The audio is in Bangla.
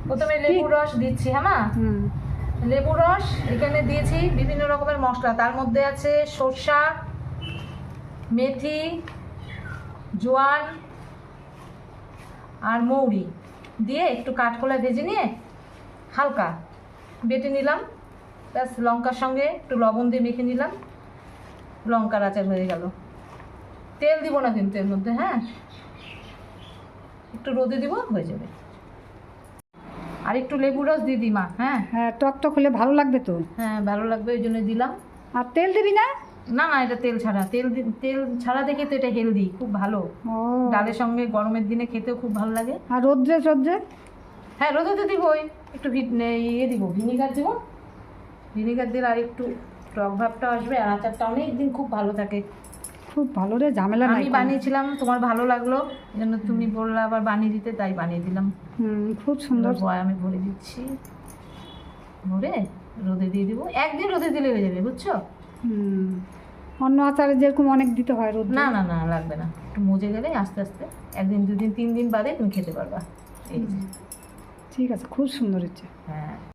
প্রথমে লেবু রস দিচ্ছি, হ্যাঁ মা। লেবু রস এখানে দিয়েছি, বিভিন্ন রকমের মশলা, তার মধ্যে আছে সরষা, মেথি, জোয়ান আর মৌরি দিয়ে একটু কাঠকোলা ভেজে নিয়ে হালকা বেটে নিলাম। ব্যাস, লঙ্কার সঙ্গে একটু লবণ দিয়ে মেখে নিলাম, লঙ্কার আচার হয়ে গেল। তেল দিব না কিন্তু এর মধ্যে, হ্যাঁ, একটু রোদে দিব, হয়ে যাবে। আর একটু লেবু রস দিয়ে দিই মা। হ্যাঁ হ্যাঁ, টক টক হলে ভালো লাগবে তো। হ্যাঁ, ভালো লাগবে, ওই জন্য দিলাম। আর তেল দিবি না? না না, এটা তেল ছাড়া। তেল ছাড়া দেখে তো এটা হেলদি, খুব ভালো। ও, ডালের সঙ্গে গরমের দিনে খেতেও খুব ভালো লাগে। আর রোদ্রে রোদ্রে? হ্যাঁ, রোদে তো দিবই। একটু ইয়ে দিব, ভিনিগার দিব। ভিনিগার দিলে আর একটু টক ভাবটা আসবে, আর আচারটা অনেক দিন খুব ভালো থাকে। খুব ভালো রে, ঝামেলা নাই আমি কোনো। বানিয়েছিলাম, তোমার ভালো লাগলো, এই জন্য তুমি বললে আবার বানিয়ে দিতে, তাই বানিয়ে দিলাম। খুব সুন্দর। আমি ভরে দিচ্ছি, ভরে রোদে দিয়ে দিব। একদিন রোদে দিলে হয়ে যাবে, বুঝছো? অন্য আচারে যেরকম অনেক দিতে হয় রোদ। না না না, লাগবে না। একটু মজে গেলে আস্তে আস্তে একদিন, দুদিন, 3 দিন বাদে তুমি খেতে পারবা। এই যে। ঠিক আছে, খুব সুন্দর হচ্ছে। হ্যাঁ।